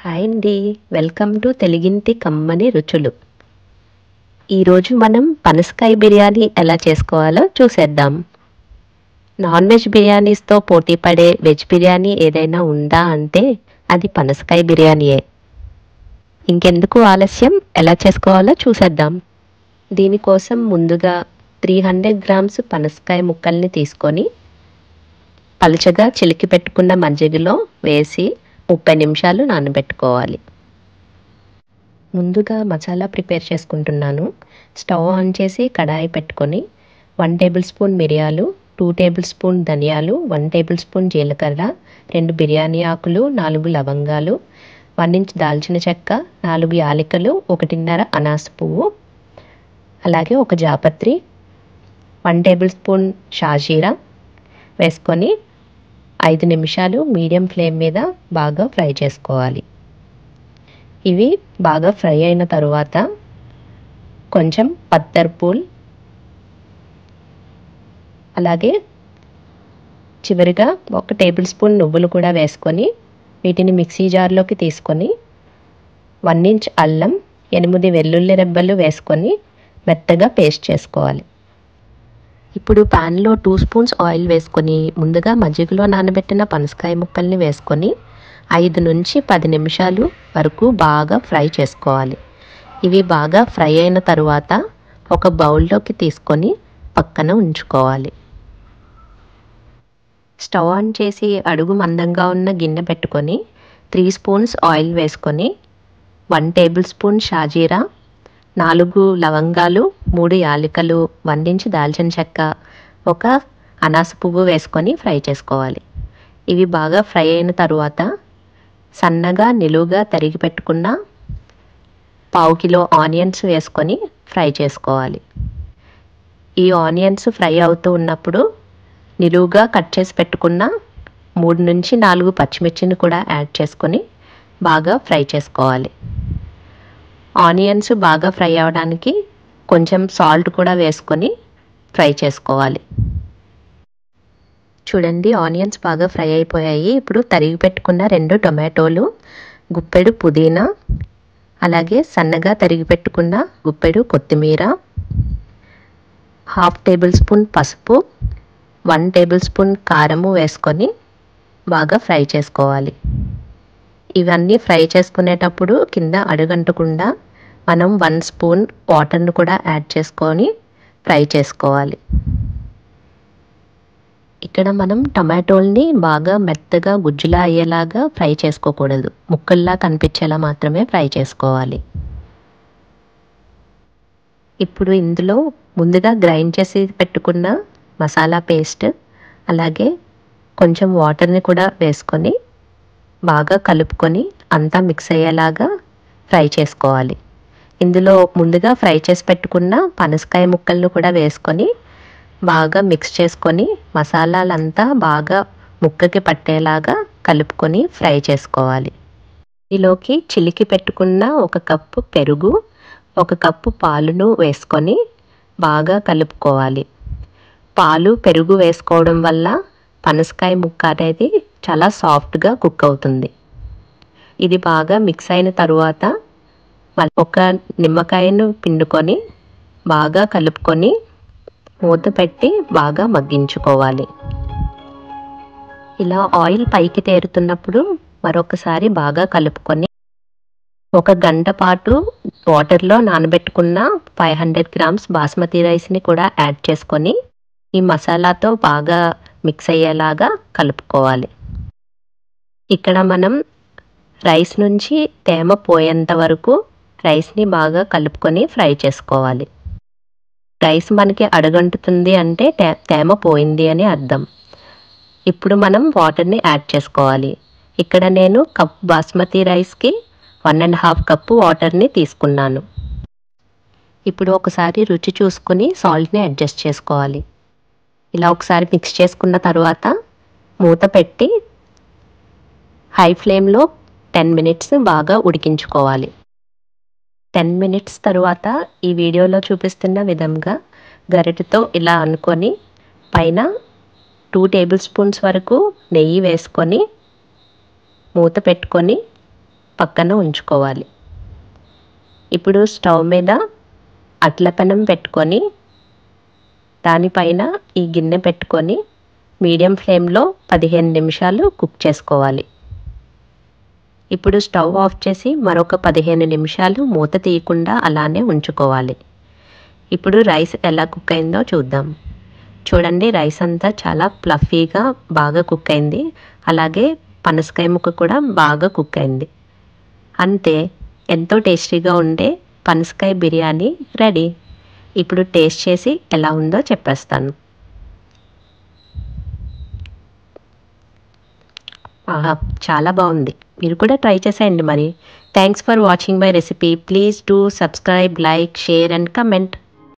Hi అండి. Welcome to తెలుగింటి కమ్మని రుచులు. ఈరోజు మనం పనసకాయ బిర్యానీ ఎలా చేసుకోవాలో చూసేద్దాం. నాన్ వెజ్ బిర్యానీస్తో పోటీ పడే వెజ్ బిర్యానీ ఏదైనా ఉందా అంటే అది పనసకాయ బిర్యానీయే. ఇంకెందుకు ఆలస్యం, ఎలా చేసుకోవాలో చూసేద్దాం. దీనికోసం ముందుగా 300 గ్రామ్స్ పనసకాయ ముక్కల్ని తీసుకొని పలుచగా చిలికి పెట్టుకున్న మజ్జిగలో వేసి 30 నిమిషాలు నానబెట్టుకోవాలి. ముందుగా మసాలా ప్రిపేర్ చేసుకుంటున్నాను. స్టవ్ ఆన్ చేసి కడాయి పెట్టుకొని 1 టేబుల్ స్పూన్ మిరియాలు, 2 టేబుల్ స్పూన్ ధనియాలు, 1 టేబుల్ స్పూన్ జీలకర్ర, 2 బిర్యానీ ఆకులు, 4 లవంగాలు, 1 ఇంచ్ దాల్చిన చెక్క, 4 యాలకులు, 1.5 అనాస పువ్వు, అలాగే ఒక జాపత్రి, 1 టేబుల్ స్పూన్ షాజీరా వేసుకొని 5 నిమిషాలు మీడియం ఫ్లేమ్ మీద బాగా ఫ్రై చేసుకోవాలి. ఇవి బాగా ఫ్రై అయిన తరువాత కొంచెం పత్తర్పూల్, అలాగే చివరిగా 1 టేబుల్ స్పూన్ నువ్వులు కూడా వేసుకొని వీటిని మిక్సీ జార్లోకి తీసుకొని 1 ఇంచ్ అల్లం, 8 వెల్లుల్లి రెబ్బలు వేసుకొని మెత్తగా పేస్ట్ చేసుకోవాలి. ఇప్పుడు ప్యాన్లో 2 స్పూన్స్ ఆయిల్ వేసుకొని ముందుగా మజ్జిగలో నానబెట్టిన పనసకాయ ముక్కల్ని వేసుకొని 5 నుంచి 10 నిమిషాలు వరకు బాగా ఫ్రై చేసుకోవాలి. ఇవి బాగా ఫ్రై అయిన తరువాత ఒక బౌల్లోకి తీసుకొని పక్కన ఉంచుకోవాలి. స్టవ్ ఆన్ చేసి అడుగు మందంగా ఉన్న గిన్నె పెట్టుకొని 3 స్పూన్స్ ఆయిల్ వేసుకొని 1 టేబుల్ స్పూన్ షాజీరా, 4 లవంగాలు, 3 యాలకులు, 1 ఇంచ్ దాల్చిన చెక్క, ఒక అనాస పువ్వు వేసుకొని ఫ్రై చేసుకోవాలి. ఇవి బాగా ఫ్రై అయిన తరువాత సన్నగా నిలువుగా తరిగి పెట్టుకున్న 1/2 కిలో ఆనియన్స్ వేసుకొని ఫ్రై చేసుకోవాలి. ఈ ఆనియన్స్ ఫ్రై అవుతూ ఉన్నప్పుడు నిలువుగా కట్ చేసి పెట్టుకున్న 3 నుంచి 4 పచ్చిమిర్చిని కూడా యాడ్ చేసుకొని బాగా ఫ్రై చేసుకోవాలి. ఆనియన్స్ బాగా ఫ్రై అవ్వడానికి కొంచెం సాల్ట్ కూడా వేసుకొని ఫ్రై చేసుకోవాలి. చూడండి, ఆనియన్స్ బాగా ఫ్రై అయిపోయాయి. ఇప్పుడు తరిగి పెట్టుకున్న 2 టొమాటోలు, గుప్పెడు పుదీనా, అలాగే సన్నగా తరిగి పెట్టుకున్న గుప్పెడు కొత్తిమీర, 1/2 టేబుల్ స్పూన్ పసుపు, 1 టేబుల్ స్పూన్ కారము వేసుకొని బాగా ఫ్రై చేసుకోవాలి. ఇవన్నీ ఫ్రై చేసుకునేటప్పుడు కింద అడుగంటకుండా మనం 1 స్పూన్ వాటర్ను కూడా యాడ్ చేసుకొని ఫ్రై చేసుకోవాలి. ఇక్కడ మనం టమాటోల్ని బాగా మెత్తగా గుజ్జులా అయ్యేలాగా ఫ్రై చేసుకోకూడదు. ముక్కల్లా కనిపించేలా మాత్రమే ఫ్రై చేసుకోవాలి. ఇప్పుడు ఇందులో ముందుగా గ్రైండ్ చేసి పెట్టుకున్న మసాలా పేస్ట్, అలాగే కొంచెం వాటర్ని కూడా వేసుకొని బాగా కలుపుకొని అంతా మిక్స్ అయ్యేలాగా ఫ్రై చేసుకోవాలి. ఇందులో ముందుగా ఫ్రై చేసి పెట్టుకున్న పనసకాయ ముక్కలను కూడా వేసుకొని బాగా మిక్స్ చేసుకొని మసాలాలంతా బాగా ముక్కకి పట్టేలాగా కలుపుకొని ఫ్రై చేసుకోవాలి. ఇందులోకి చిలికి పెట్టుకున్న 1 కప్పు పెరుగు, 1 కప్పు పాలును వేసుకొని బాగా కలుపుకోవాలి. పాలు, పెరుగు వేసుకోవడం వల్ల పనసకాయ ముక్క అనేది చాలా సాఫ్ట్గా కుక్ అవుతుంది. ఇది బాగా మిక్స్ అయిన తరువాత 1 నిమ్మకాయను పిండుకొని బాగా కలుపుకొని మూత పెట్టి బాగా మగ్గించుకోవాలి. ఇలా ఆయిల్ పైకి తేరుతున్నప్పుడు మరొకసారి బాగా కలుపుకొని 1 గంట పాటు వాటర్లో నానబెట్టుకున్న 500 గ్రామ్స్ బాస్మతి రైస్ని కూడా యాడ్ చేసుకొని ఈ మసాలాతో బాగా మిక్స్ అయ్యేలాగా కలుపుకోవాలి. ఇక్కడ మనం రైస్ నుంచి తేమ పోయేంత వరకు రైస్ని బాగా కలుపుకొని ఫ్రై చేసుకోవాలి. రైస్ మనకి అడుగంటుతుంది అంటే తేమ పోయింది అని అర్థం. ఇప్పుడు మనం వాటర్ని యాడ్ చేసుకోవాలి. ఇక్కడ నేను కప్ బాస్మతి రైస్కి 1.5 కప్పు వాటర్ని తీసుకున్నాను. ఇప్పుడు ఒకసారి రుచి చూసుకొని సాల్ట్ని అడ్జస్ట్ చేసుకోవాలి. ఇలా ఒకసారి మిక్స్ చేసుకున్న తర్వాత మూత పెట్టి హై ఫ్లేమ్లో 10 మినిట్స్ బాగా ఉడికించుకోవాలి. 10 మినిట్స్ తరువాత ఈ వీడియోలో చూపిస్తున్న విధంగా గరిటెతో ఇలా అనుకొని పైన 2 టేబుల్ స్పూన్స్ వరకు నెయ్యి వేసుకొని మూత పెట్టుకొని పక్కన ఉంచుకోవాలి. ఇప్పుడు స్టవ్ మీద అట్ల పెనం పెట్టుకొని దానిపైన ఈ గిన్నె పెట్టుకొని మీడియం ఫ్లేమ్లో 15 నిమిషాలు కుక్ చేసుకోవాలి. ఇప్పుడు స్టవ్ ఆఫ్ చేసి మరొక 15 నిమిషాలు మూత తీయకుండా అలానే ఉంచుకోవాలి. ఇప్పుడు రైస్ ఎలా కుక్ అయిందో చూద్దాం. చూడండి, రైస్ అంతా చాలా ఫ్లఫీగా బాగా కుక్ అయింది. అలాగే పనసకాయ ముక్క కూడా బాగా కుక్ అయింది. అంతే, ఎంతో టేస్టీగా ఉండే పనసకాయ బిర్యానీ రెడీ. ఇప్పుడు టేస్ట్ చేసి ఎలా ఉందో చెప్పేస్తాను. ఆహా, చాలా బాగుంది. మీరు కూడా ట్రై చేసేయండి మరి. Thanks for watching my recipe. Please do subscribe, like, share and comment.